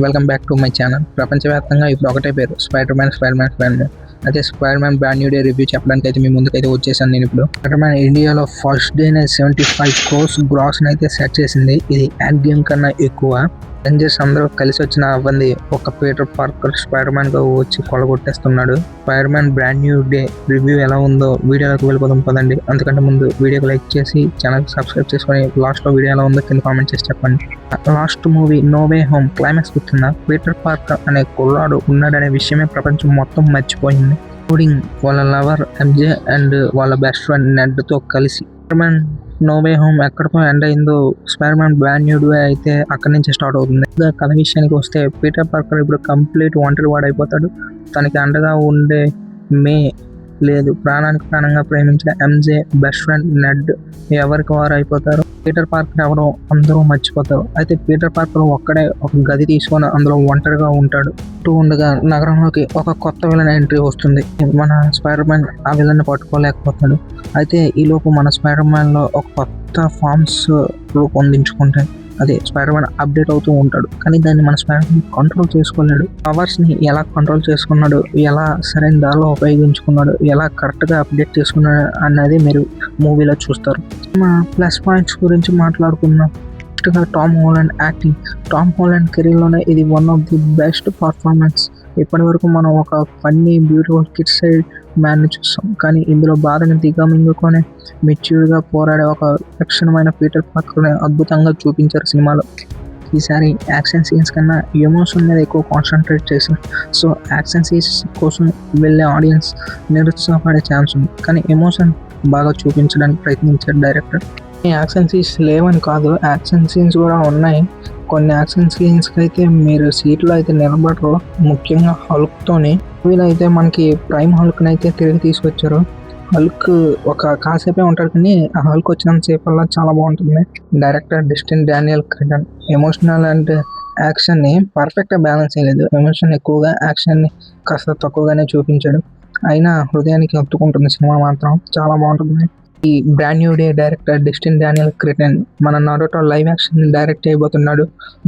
Welcome back to my channel. ప్రపంచవ్యాప్తంగా ఇప్పుడు ఒకటే పేరు స్పైడర్ మ్యాన్. అయితే spider Man brand new day review చెప్పడానికి అయితే మీ ముందుకైతే వచ్చేసాను. నేను ఇప్పుడు స్పైడర్ మ్యాన్ ఇండియాలో ఫస్ట్ డేనే 75 crores గ్రాస్ అయితే సెట్ చేసింది. ఇది యాడ్ గేమ్ కన్నా ఎక్కువ. అవెంజర్స్ అందరూ కలిసి వచ్చిన అవ్వంది ఒక పీటర్ పార్కర్ స్పైడర్ మ్యాన్ గా వచ్చి కొలగొట్టేస్తున్నాడు. Spider Man brand new day review ఎలా ఉందో వీడియోలోకి వెళ్ళిపోదాం పదండి. అందుకంటే ముందు వీడియోకి లైక్ చేసి ఛానల్ సబ్స్క్రైబ్ చేసుకొని లాస్ట్ లో వీడియో ఎలా ఉందో కింద కామెంట్ చేసి చెప్పండి. Last movie No Way Home climax గుర్తుందా? పీటర్ పార్కర్ అనే కుర్రాడు ఉన్నాడనే విషయమే ప్రపంచం మొత్తం మర్చిపోయింది. ఇంక్లూడింగ్ వాళ్ళ లవర్ ఎంజే అండ్ వాళ్ళ బెస్ట్ ఫ్రెండ్ నెడ్ తో కలిసి. Spider Man No Way Home ఎక్కడితో ఎండ్ అయిందో Spider Man brand new day అయితే అక్కడి నుంచి స్టార్ట్ అవుతుంది. కథ విషయానికి వస్తే పీటర్ పార్కర్ ఇప్పుడు కంప్లీట్ ఒంటరి వాడైపోతాడు. తనకి అండగా ఉండే మే లేదు. ప్రాణానికి ప్రాణంగా ప్రేమించిన ఎంజే బెస్ట్ ఫ్రెండ్ నెడ్ ఎవరికి వారు అయిపోతారు. పీటర్ పార్కర్ ఎవరో అందరూ మర్చిపోతారు. అయితే పీటర్ పార్కర్ ఒక్కడే ఒక గది తీసుకొని అందులో ఒంటరిగా ఉంటాడు. ఉండగా నగరంలోకి ఒక కొత్త విలన్ ఎంట్రీ వస్తుంది. మన స్పైడర్ మ్యాన్ ఆ విలన్ పట్టుకోలేకపోతాడు. అయితే ఈ లోపు మన స్పైడర్ మ్యాన్ లో ఒక కొత్త ఫార్మ్స్ రూపొందించుకుంటాయి. అదే స్పైడర్ మ్యాన్ అప్డేట్ అవుతూ ఉంటాడు. కానీ దాన్ని మన స్పైడర్ మ్యాన్ కంట్రోల్ చేసుకోలేడు. పవర్స్ ని ఎలా కంట్రోల్ చేసుకున్నాడు, ఎలా సరైన దారిలో ఉపయోగించుకున్నాడు, ఎలా కరెక్ట్ గా అప్డేట్ చేసుకున్నాడు అన్నది మీరు మూవీలో చూస్తారు. మా ప్లస్ పాయింట్స్ గురించి మాట్లాడుకుందాం. Tom Holland acting. Tom Holland career లోనే ఇది one of the best performance. ఇప్పటి వరకు మనం ఒక funny beautiful kid side man ని చూస్తాం. కానీ ఇందులో బాధని దిగమింగుకొని మెచ్యూర్ గా పోరాడే ఒక లక్షణమైన పీటర్ పార్కర్ అద్భుతంగా చూపించారు సినిమాలో. ఈసారి యాక్షన్ సీన్స్ కన్నా ఎమోషన్ మీద ఎక్కువ కాన్సన్ట్రేట్ చేశారు. సో యాక్షన్ సీన్స్ కోసం వెళ్ళే ఆడియన్స్ నిరుత్సాహపడే ఛాన్స్ ఉంది. కానీ ఎమోషన్ బాగా చూపించడానికి ప్రయత్నించారు డైరెక్టర్. యాక్షన్ సీన్స్ లేవని కాదు, యాక్షన్ సీన్స్ కూడా ఉన్నాయి. కొన్ని యాక్షన్ సీన్స్ కి అయితే మీరు సీట్లో అయితే నిలబడరు. ముఖ్యంగా హల్క్ తోని వీళ్ళు అయితే మనకి ప్రైమ్ హల్క్ అయితే తిరిగి తీసుకొచ్చారు. హల్క్ ఒక కాసేపే ఉంటాడు కానీ ఆ హల్క్ వచ్చినంత సేపు వల్ల చాలా బాగుంటుంది. Director Dustin Daniel Cretton emotional and action ని పర్ఫెక్ట్ గా బ్యాలెన్స్ చేయలేదు. ఎమోషన్ ఎక్కువగా, యాక్షన్ ని కాస్త తక్కువగానే చూపించాడు. అయినా హృదయానికి హత్తుకుంటుంది సినిమా మాత్రం చాలా బాగుంటుంది. ఈ brand new day director Dustin Daniel Cretton మన నారుటో లైవ్ యాక్షన్ డైరెక్ట్ చేయబోతున్నాడు.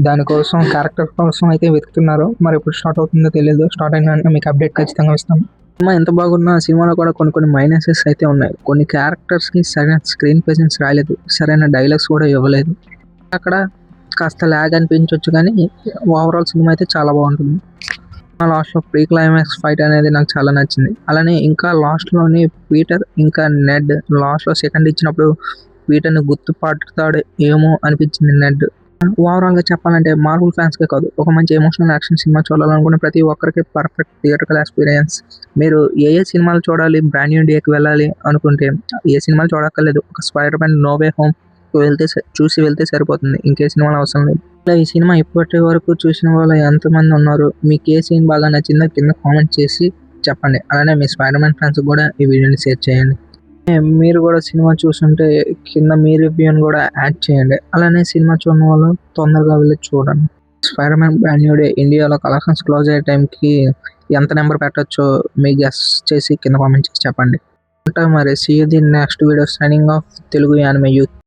దానికోసం క్యారెక్టర్ కోసం అయితే వెతుకుతున్నారు. మరి ఎప్పుడు స్టార్ట్ అవుతుందో తెలియదు. స్టార్ట్ అయిన మీకు అప్డేట్ ఖచ్చితంగా ఇస్తాం. సినిమా ఎంత బాగున్నా సినిమాలో కూడా కొన్ని మైనసెస్ అయితే ఉన్నాయి. కొన్ని క్యారెక్టర్స్ కి సరైన స్క్రీన్ ప్రెజెన్స్ రాయలేదు, సరైన డైలాగ్స్ కూడా ఇవ్వలేదు. అక్కడ కాస్త ల్యాగ్ అనిపించవచ్చు కానీ ఓవరాల్ సినిమా అయితే చాలా బాగుంటుంది. లాస్ట్ లో ప్రీ క్లైమాక్స్ ఫైట్ అనేది నాకు చాలా నచ్చింది. అలానే ఇంకా లాస్ట్ లోని పీటర్ ఇంకా నెడ్ లాస్ట్ లో సెకండ్ ఇచ్చినప్పుడు పీటర్ ని గుర్తుపడతాడు ఏమో అనిపించింది నెడ్. ఓవరాల్ గా చెప్పాలంటే మార్వెల్ ఫ్యాన్స్ కే కాదు, ఒక మంచి ఎమోషనల్ యాక్షన్ సినిమా చూడాలనుకునే ప్రతి ఒక్కరికి పర్ఫెక్ట్ థియేటర్కల్ ఎక్స్పీరియన్స్. మీరు ఏ సినిమాలు చూడాలి, బ్రాండ్ న్యూ డేకి వెళ్ళాలి అనుకుంటే ఏ సినిమాలు చూడక్కర్లేదు. ఒక Spider Man No Way Home చూసి వెళ్తే సరిపోతుంది. ఇంకే సినిమాలు అవసరం లేదు. ఈ సినిమా ఇప్పటి వరకు చూసిన వాళ్ళు ఎంతమంది ఉన్నారు, మీకు ఏ సీన్ బాగా నచ్చిందో కింద కామెంట్ చేసి చెప్పండి. అలానే మీ స్పైడర్ మ్యాన్ ఫ్యాన్స్ కూడా ఈ వీడియోని షేర్ చేయండి. మీరు కూడా సినిమా చూస్తుంటే కింద మీ రివ్యూని కూడా యాడ్ చేయండి. అలానే సినిమా చూడని వాళ్ళు తొందరగా వెళ్ళి చూడండి. Spider Man brand new day ఇండియాలో కలెక్షన్స్ క్లోజ్ అయ్యే టైంకి ఎంత నెంబర్ పెట్టచ్చో మీ గెస్ చేసి కింద కామెంట్ చేసి చెప్పండి. మరి see you the next video. Signing off Telugu anime youth.